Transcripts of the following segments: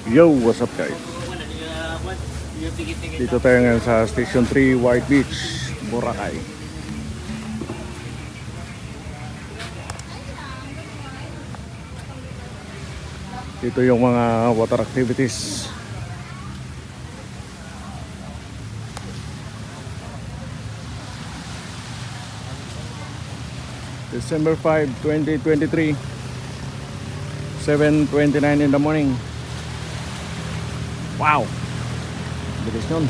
Yo, what's up guys? Dito tayo ngayon sa Station 3 White Beach, Boracay. Dito yung mga water activities. December 5, 2023, 7:29 in the morning. Wow! Bilis nun.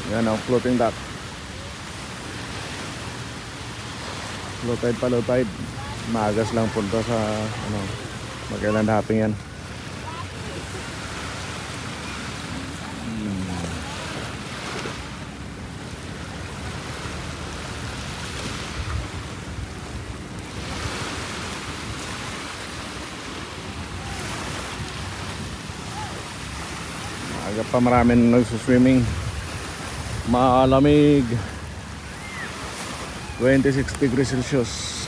Yan ang floating dock. Low tide pa, low tide. Maagas lang punta sa mag-island hopping yan. Maaga pa, maraming nagsuswimming. Malamig, 26 degrees Celsius.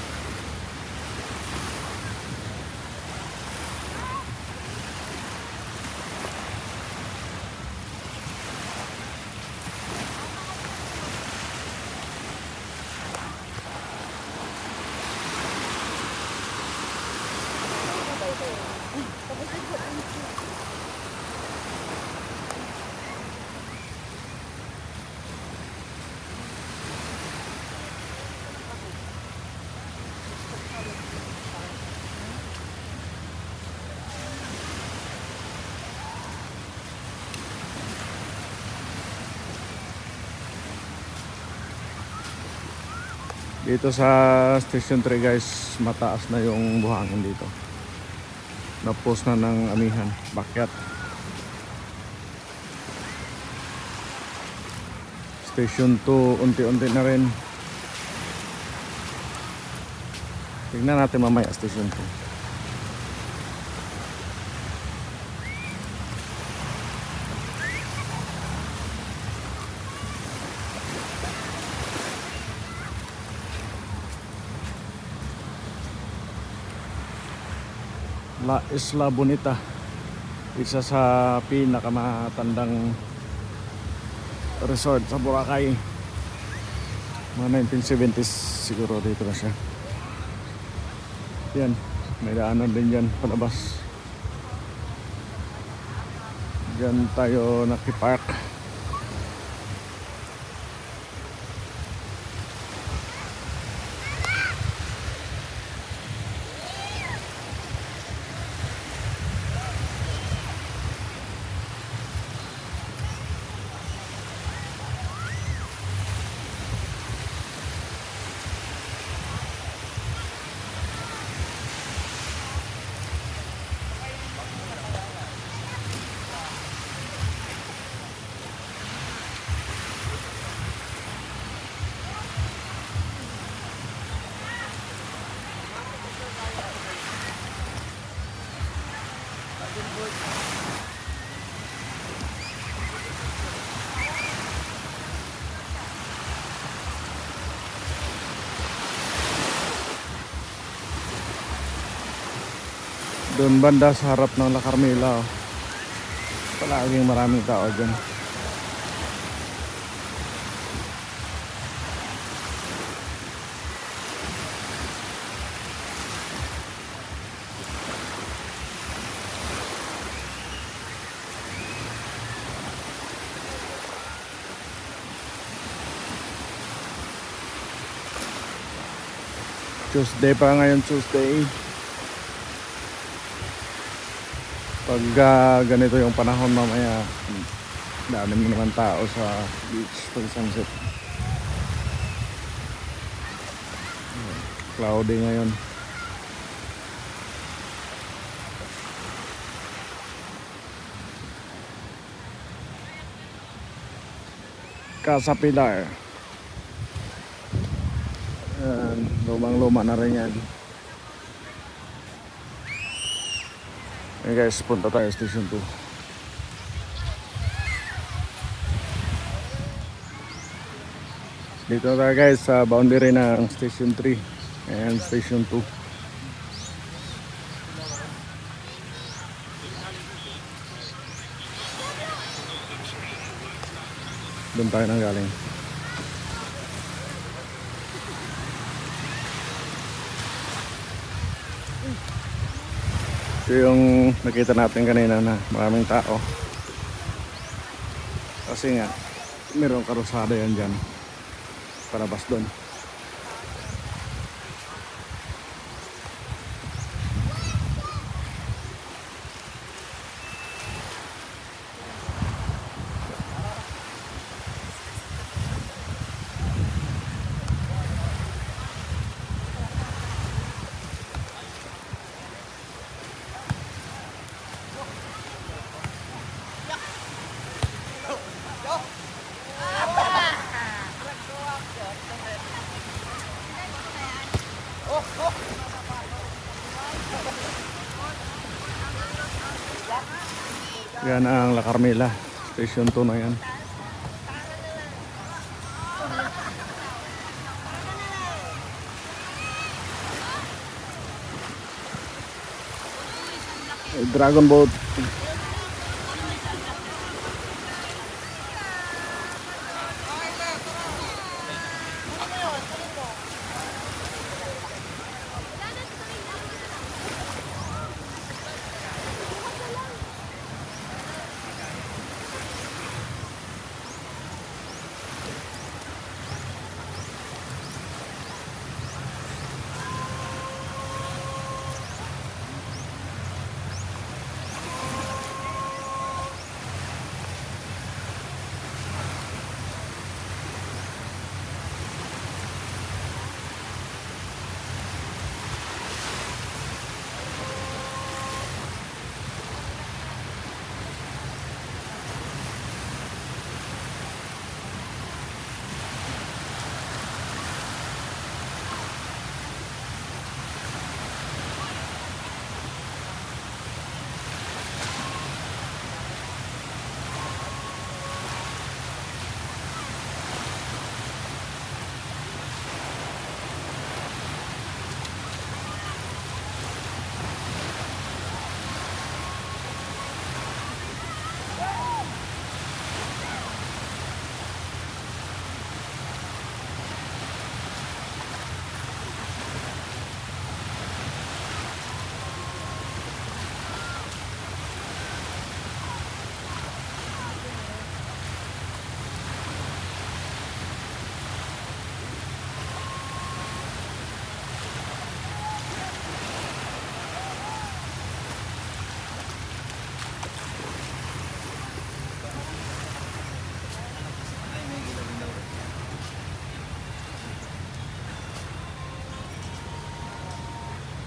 Dito sa Station 3 guys, mataas na yung buhangin dito. Napos na ng amihan, bakyat. Station 2 unti-unti na rin. Tignan natin mamaya Station 2. La Isla Bonita, isa sa pinakamatandang resort sa Boracay. Mga 1970s siguro dito na siya. Yan, may daanan din dyan palabas. Dyan tayo nakipark. Doon banda sa harap ng La Carmela, palaging maraming tao dyan. Tuesday pa ngayon, Tuesday. Pag ganito yung panahon mamaya, dami naman tao sa beach pag sunset. Cloudy ngayon. Casa Pilar. Lumang-luma na rin yan. Okay guys, punta tayo Station 2. Dito tayo guys sa boundary ng Station 3 and Station 2. Doon tayo nang galing. Ito yung nakita natin kanina na maraming tao. Kasi nga, mayroong karusada yan dyan. Palabas doon. Yan ang La Carmela, Station 2 na yan. Dragon boat.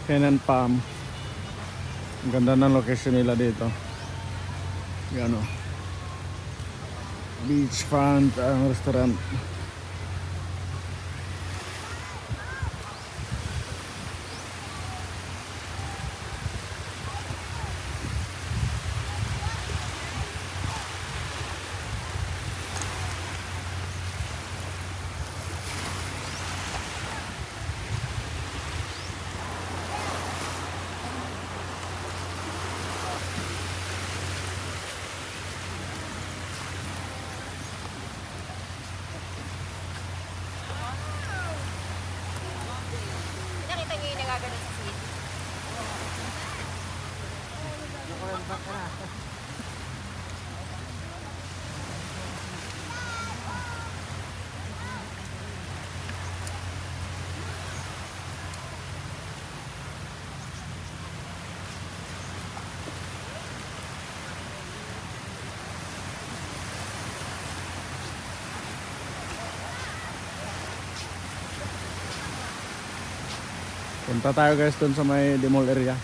Henan Palm. Ang ganda ng location nila dito. Yan o. Beachfront ang restaurant. Nakita niyo yung nagagano sa seat? Punta tayo guys dun sa may Dimol area.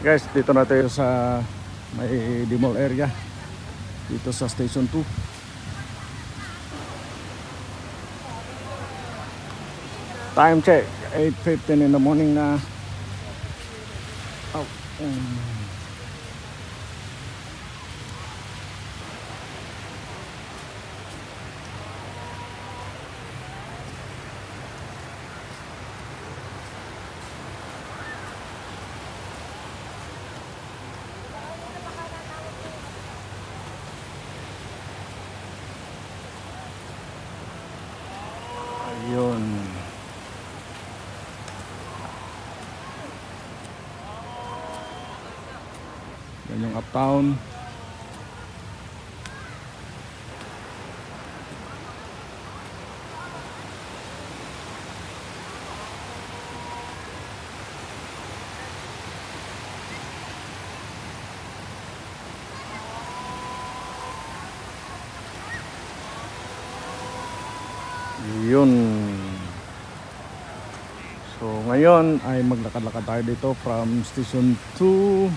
Guys, dito na tayo sa may Dimol area. Dito sa Station 2. Time check, 8:15 in the morning na. Oh. Ayun. Yan yung uptown. Yun. So ngayon ay maglakad-lakad tayo dito from Station 2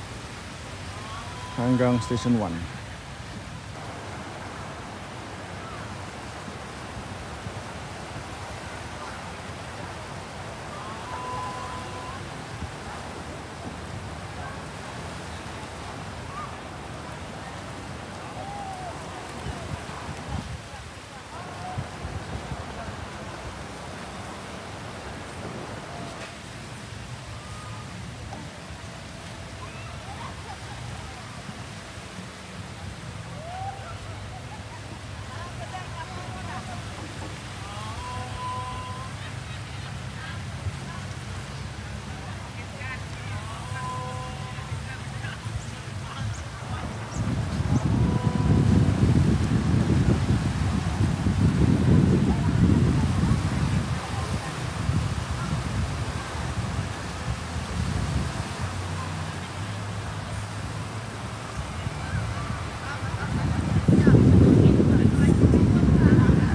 hanggang Station 1.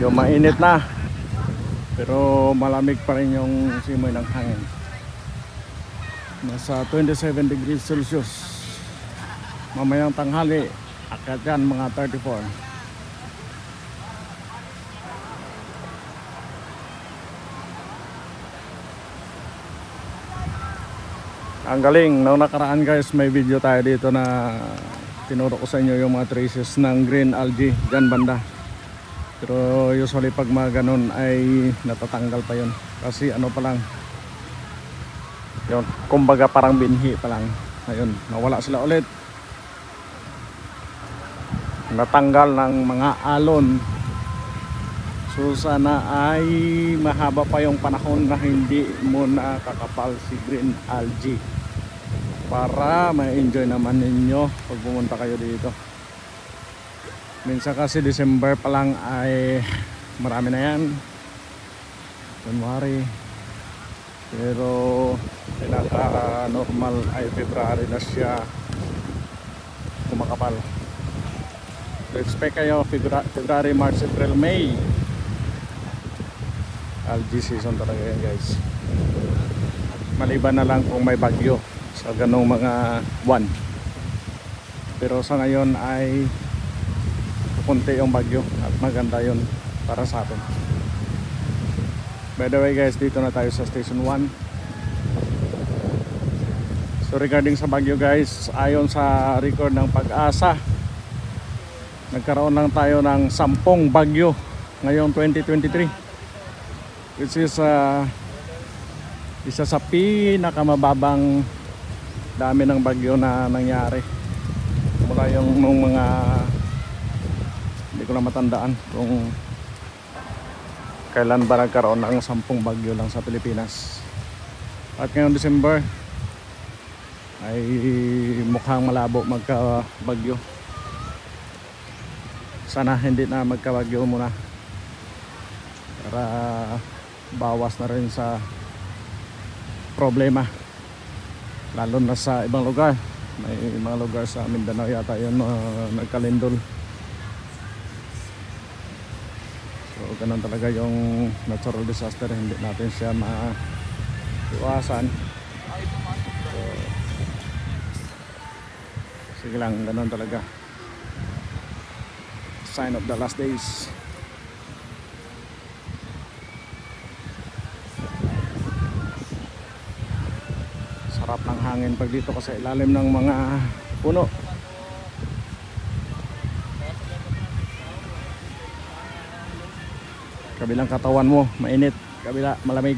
Yung mainit na pero malamig pa rin yung simoy ng hangin. Nasa 27 degrees Celsius. Mamayang tanghali akyat yan mga 34. Ang galing, noong nakaraan guys may video tayo dito na tinuro ko sa inyo yung mga traces ng green algae dyan banda. Pero usually pag mga ganun ay natatanggal pa yun. Kasi ano pa lang, yun, kumbaga parang binhi pa lang. Ayun, nawala sila ulit. Natanggal ng mga alon. So sana ay mahaba pa yung panahon na hindi mo nakakapal si green algae. Para ma-enjoy naman ninyo pag pumunta kayo dito. Minsan kasi December pa lang ay marami na yan. January. Pero pinaka normal ay February na siya kumakapal. So expect kayo February, March, April, May. Algae season talaga yan guys. Maliban na lang kung may bagyo sa ganong mga buwan. Pero sa ngayon ay kunti yung bagyo at maganda yun para sa atin. By the way guys, dito na tayo sa Station 1. So regarding sa bagyo guys, ayon sa record ng Pag-asa, nagkaroon lang tayo ng 10 bagyo ngayong 2023, which is isa sa pinakamababang dami ng bagyo na nangyari mula yung nung mga hindi ko na matandaan kung kailan ba nagkaroon ng 10 bagyo lang sa Pilipinas. At ngayong December ay mukhang malabo magka-bagyo. Sana hindi na magka-bagyo muna para bawas na rin sa problema, lalo na sa ibang lugar. May mga lugar sa Mindanao yata yun nagkalindol. So ganun talaga yung natural disaster, hindi natin siya maiwasan. So sige lang, ganun talaga. Sign of the last days. Sarap ng hangin pag dito kasi ilalim ng mga puno. Kabilang katawan mo mainit, kabila malamig.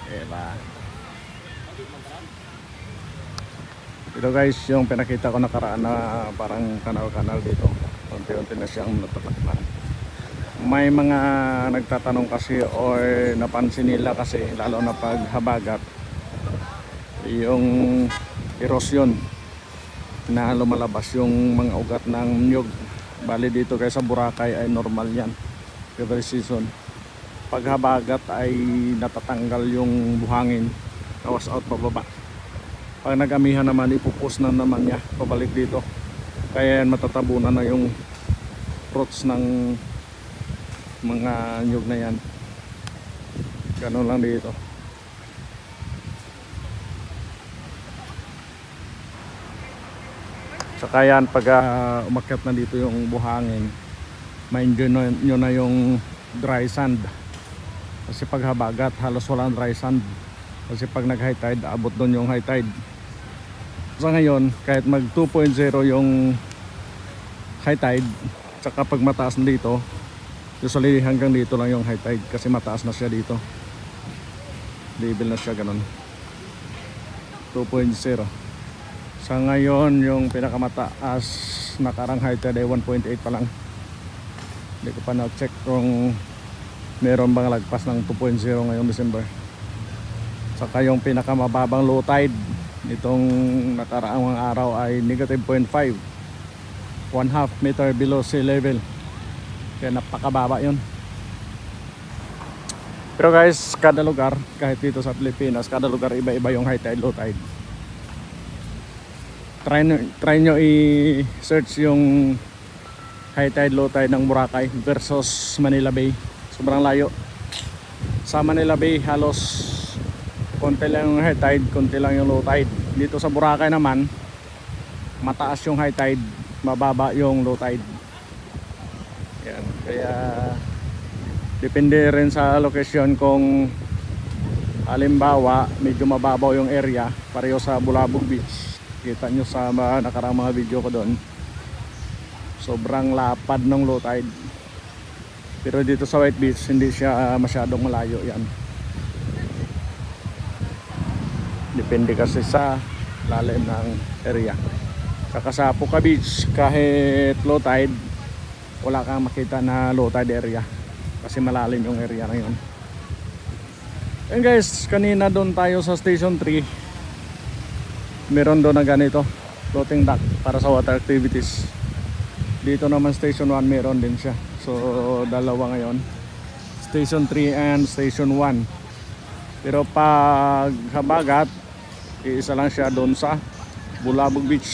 Diba? Ito guys, yung pinakita ko nakaraan na parang kanal-kanal dito. Unti-unti na siyang natatakpan. May mga nagtatanong kasi or napansin nila kasi lalo na pag habagat yung erosyon na lumalabas yung mga ugat ng nyug. Bali dito kay sa Boracay ay normal yan. Every season. Pag habagat ay natatanggal yung buhangin. Tawas out pababa. Pag nagamihan naman ipupus na naman niya pabalik dito. Kaya yan matatabunan na yung roots ng mga nyug na yan. Ganun lang dito. Saka yan pag umakyat na dito yung buhangin, ma-enjoy nyo na yung dry sand. Kasi pag habagat halos walang dry sand. Kasi pag nag high tide abot doon yung high tide. Sa ngayon kahit mag 2.0 yung high tide, saka pag mataas na dito, usually hanggang dito lang yung high tide kasi mataas na siya dito. Level na siya ganun. 2.0. Sa ngayon yung pinakamataas nakarang high tide ay 1.8 pa lang. Hindi ko pa na-check kung meron bang lagpas ng 2.0 ngayong December. Saka yung pinakamababang low tide nitong nakaraang mga araw ay negative 0.5, 1/2 meter below sea level. Kaya napakababa yun. Pero guys, kada lugar, kahit dito sa Pilipinas, kada lugar iba-iba yung high tide, low tide. Try nyo i-search yung high tide, low tide ng Boracay versus Manila Bay. Sobrang layo. Sa Manila Bay halos konti lang yung high tide, konti lang yung low tide. Dito sa Boracay naman mataas yung high tide, mababa yung low tide. Yan. Kaya depende rin sa location kung halimbawa medyo mababaw yung area, pareho sa Bulabog Beach. Kita nyo sa nakarang mga video ko doon, sobrang lapad ng low tide. Pero dito sa White Beach hindi siya masyadong malayo yan. Depende kasi sa lalim ng area. Saka sa Puka Beach kahit low tide wala kang makita na low tide area kasi malalim yung area na yun. And guys, kanina doon tayo sa Station 3, meron doon na ganito floating dock para sa water activities. Dito naman Station 1 meron din siya. So dalawa ngayon, Station 3 and Station 1. Pero pag habagat isa lang siya doon sa Bulabog Beach.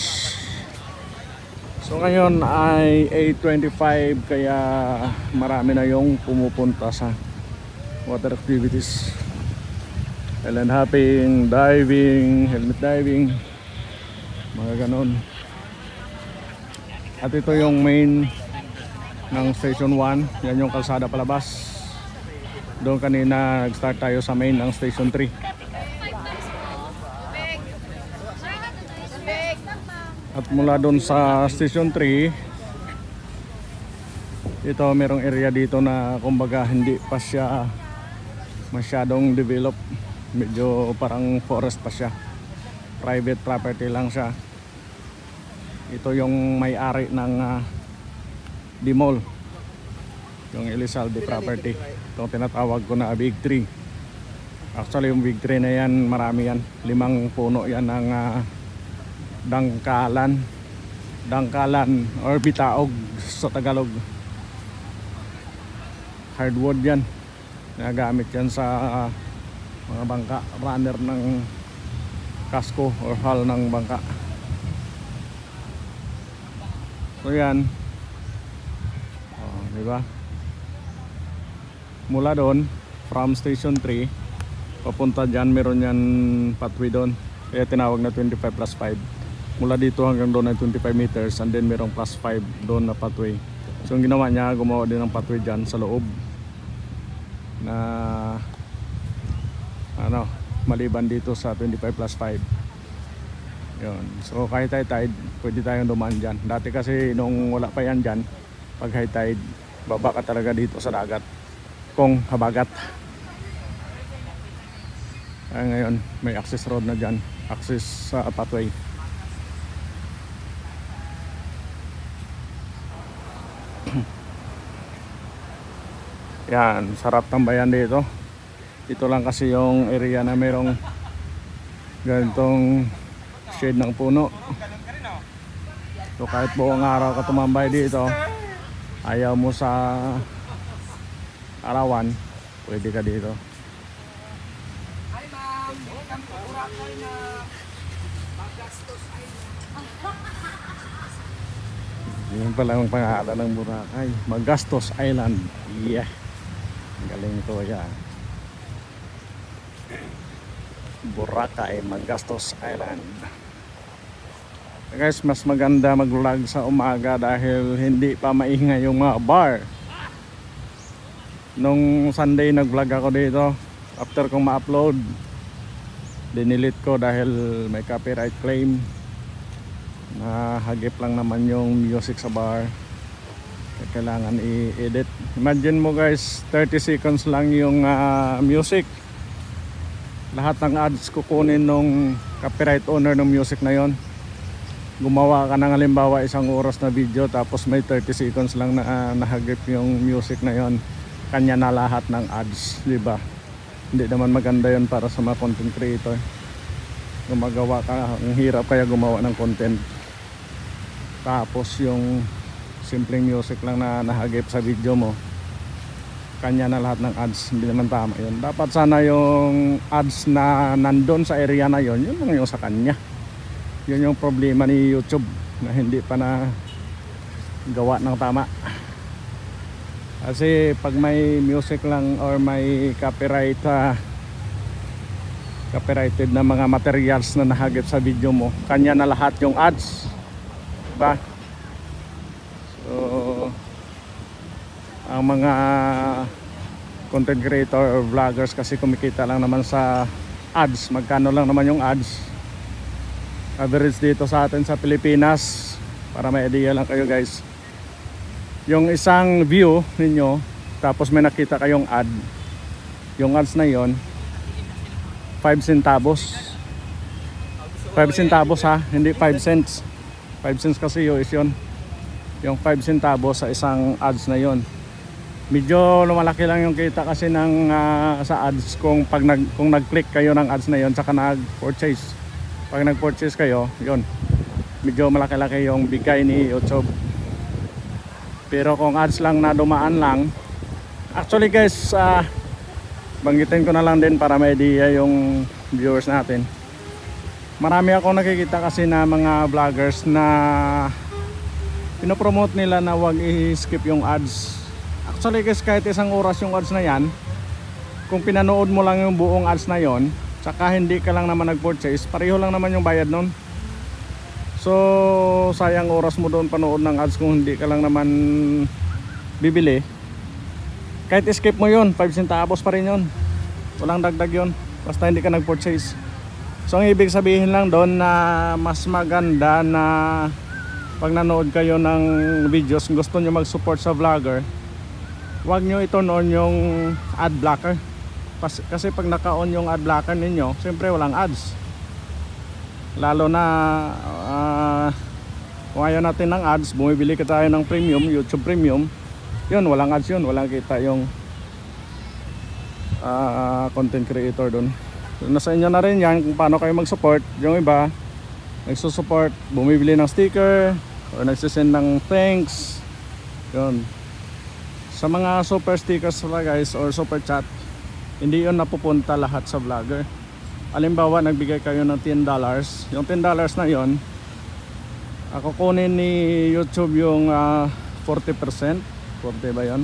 So ngayon ay 8:25 kaya marami na yung pumupunta sa water activities. Island hopping, diving, helmet diving, mga ganon. At ito yung main ng Station 1. Yan yung kalsada palabas. Doon kanina nag-start tayo sa main ng Station 3. At mula doon sa Station 3, ito merong area dito na kumbaga hindi pa siya masyadong develop. Medyo parang forest pa siya. Private property lang siya. Ito yung may-ari ng D-Mall, yung Elizalde property. Itong tinatawag ko na Big 3. Actually yung Big 3 na yan, marami yan. 5 puno yan ng dangkalan or bitaog sa Tagalog. Hardwood yan, nagamit yan sa mga bangka, runner ng kasko or hull ng bangka. So yan, diba? Mula doon, from station 3 papunta dyan, meron yan pathway doon, kaya tinawag na 25 plus 5. Mula dito hanggang doon ay 25 meters, and then merong plus 5 doon na pathway. So ang ginawa niya, gumawa din ng pathway dyan sa loob na ano, maliban dito sa 25 plus 5. Yun. So kahit high tide, pwede tayong dumaan dyan. Dati kasi nung wala pa yan dyan, pag high tide, baba ka talaga dito sa dagat kung habagat. Ngayon may access road na dyan, access sa pathway. Yan, sarap tambayan dito. Ito lang kasi yung area na merong ganitong shade ng puno. So kahit buong araw ka tumambay dito, ayaw mo sa arawan, pwede ka dito. Yun pala ang pangalan ng Boracay, Magastos Island. Yeah, galing to ya. Boracay, Magastos Island. Guys, mas maganda mag-vlog sa umaga dahil hindi pa maingay yung mga bar. Nung Sunday nag-vlog ako dito, after kong ma-upload, dinilit ko dahil may copyright claim. Hagip lang naman yung music sa bar, kailangan i-edit. Imagine mo guys, 30 seconds lang yung music. Lahat ng ads kukunin nung copyright owner ng music na yon. Gumawa ka ng halimbawa 1 oras na video, tapos may 30 seconds lang na nahagip yung music na yon, kanya na lahat ng ads, di ba? Hindi naman maganda yon para sa mga content creator. Gumagawa ka, ang hirap kaya gumawa ng content, tapos yung simpleng music lang na nahagip sa video mo, kanya na lahat ng ads. Hindi naman tama yun. Dapat sana yung ads na nandun sa area na yon, yun lang yung sa kanya. Yun yung problema ni YouTube, na hindi pa na gawa ng tama. Kasi pag may music lang or may copyrighted na mga materials na nahagip sa video mo, kanya na lahat yung ads, diba? So ang mga content creator or vloggers kasi kumikita lang naman sa ads. Magkano lang naman yung ads? Average dito sa atin sa Pilipinas, para may idea lang kayo guys, yung isang view ninyo tapos may nakita kayong ad, yung ads na yon 5 centavos. 5 centavos ha, hindi 5 cents. 5 cents kasi US yun. Yung 5 centavos sa isang ads na yon. Medyo lumalaki lang yung kita kasi ng sa ads kung nag-click kayo ng ads na yon saka nag-purchase. Pag nag-purchase kayo, yon, medyo malaki-laki yung bigay ni YouTube. Pero kung ads lang na dumaan lang, actually guys, banggitin ko na lang din para may idea yung viewers natin. Marami akong nakikita kasi na mga vloggers na pinopromote nila na wag i-skip yung ads. Actually guys, kahit 1 oras yung ads na yan, kung pinanood mo lang yung buong ads na yon, tsaka hindi ka lang naman nag-purchase, pareho lang naman yung bayad nun. So sayang oras mo doon panood ng ads kung hindi ka lang naman bibili. Kahit skip mo yun, 5 centavos pa rin yun, walang dagdag yun, basta hindi ka nag-purchase. So ang ibig sabihin lang doon na mas maganda na pag nanood kayo ng videos, gusto nyo mag-support sa vlogger, wag nyo i-turn on yung ad blocker. Kasi pag naka-on yung ad blocker ninyo, siyempre walang ads. Lalo na kung ayaw natin ng ads, bumibili ka tayo ng premium, YouTube premium, yun, walang ads yun, walang kita yung content creator dun. So, nasa inyo na rin yan kung paano kayo mag-support. Yung iba nagsusupport, bumibili ng sticker o nagsisend ng thanks, yun. Sa mga super stickers pala guys or super chat, hindi yun napupunta lahat sa vlogger. Halimbawa nagbigay kayo ng $10, yung $10 na yun, kukunin ni YouTube yung 40%, 40 ba yun?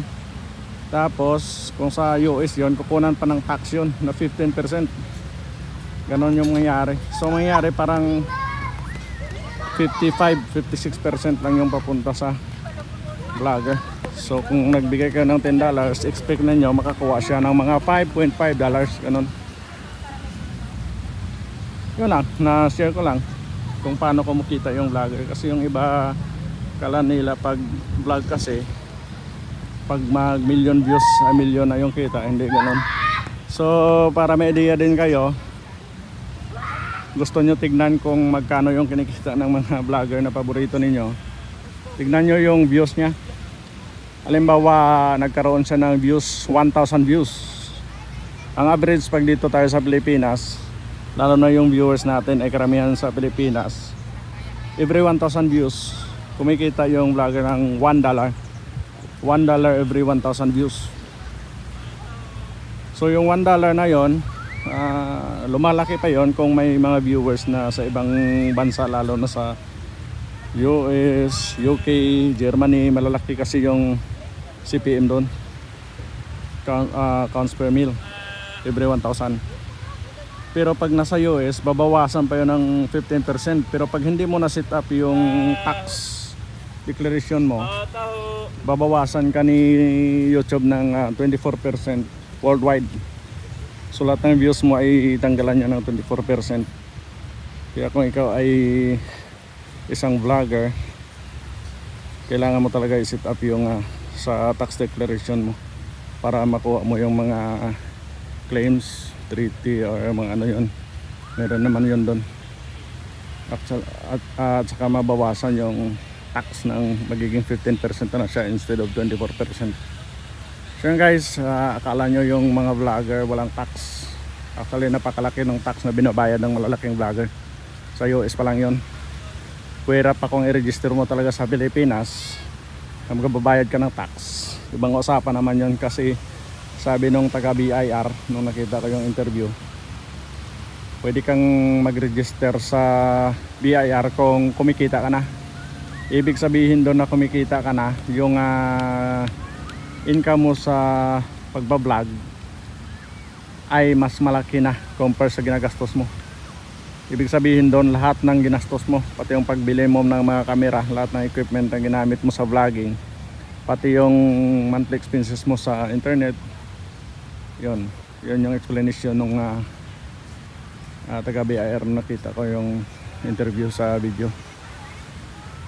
Tapos kung sa US yon, kukunan pa ng tax yun na 15%. Ganon yung mangyayari. So mangyayari parang 55-56% lang yung papunta sa vlogger. So kung nagbigay ka ng $10, expect ninyo makakuha siya ng mga $5.5, ganon. Yun lang, na-share ko lang kung paano kumikita yung vlogger. Kasi yung iba, kala nila pag vlog kasi, pag mag million views, a million na yung kita, hindi ganon. So para may idea din kayo, gusto nyo tignan kung magkano yung kinikita ng mga vlogger na paborito ninyo, tignan nyo yung views nya. Halimbawa nagkaroon siya ng views, 1,000 views. Ang average pag dito tayo sa Pilipinas, lalo na yung viewers natin ay karamihan sa Pilipinas, every 1,000 views kumikita yung vlogger ng $1 every 1,000 views. So yung $1 na yon, lumalaki pa yon kung may mga viewers na sa ibang bansa, lalo na sa US, UK, Germany. Malalaki kasi yung CPM doon, counts per mil every 1,000. Pero pag nasa US, babawasan pa yun ng 15%. Pero pag hindi mo na set up yung tax declaration mo, babawasan ka ni YouTube ng 24% worldwide. So lahat ng views mo ay tanggalan niya ng 24%. Kaya kung ikaw ay isang vlogger, kailangan mo talaga i-set up yung sa tax declaration mo para makuha mo yung mga claims, treaty or mga ano yun. Meron naman yun doon. At saka mabawasan yung tax ng magiging 15% na siya instead of 24%. So yun guys, akala nyo yung mga vlogger walang tax. Actually napakalaki ng tax na binabayad ng malalaking vlogger. Sa US pa lang yun. Pwera pa kung i-register mo talaga sa Pilipinas, magbabayad ka ng tax. Ibang usapan naman yun, kasi sabi nung taga BIR nung nakita ko yung interview, pwede kang mag-register sa BIR kung kumikita ka na. Ibig sabihin doon na kumikita ka na, yung income mo sa pagbablog ay mas malaki na compare sa ginagastos mo. Ibig sabihin doon lahat ng ginastos mo, pati yung pagbili mo ng mga camera, lahat ng equipment na ginamit mo sa vlogging, pati yung monthly expenses mo sa internet, yun yung explanation nung taga BIR. Nakita ko yung interview sa video.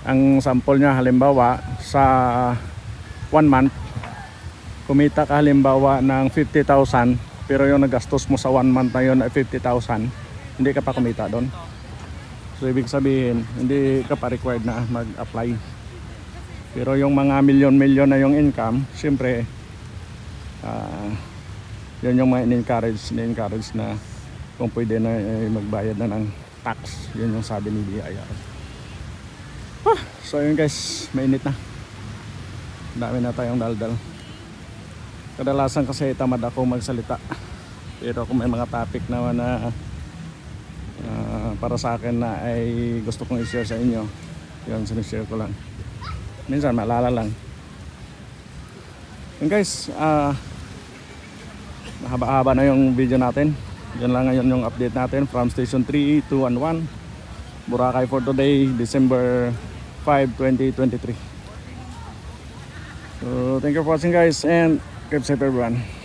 Ang sample niya, halimbawa sa 1 month kumita ka halimbawa ng 50,000, pero yung nagastos mo sa 1 month na yun ay 50,000, hindi ka pa kumita doon. So ibig sabihin hindi ka pa required na mag-apply. Pero yung mga milyon na yung income, siyempre yun yung mga in-encourage na kung pwede na magbayad na ng tax. Yun yung sabi ni BIR. So yun guys, mainit na, dami na tayong daldal. Kadalasan kasi tamad ako magsalita, pero kung may mga topic naman na para sa akin na ay gusto kong i-share sa inyo, yun sinishare ko lang. Minsan maalala lang. Yun guys, mahaba-haba na yung video natin. Yan lang ngayon yung update natin from Station 3 to 11 Boracay for today, December 5, 2023. So thank you for watching guys, and keep safe everyone.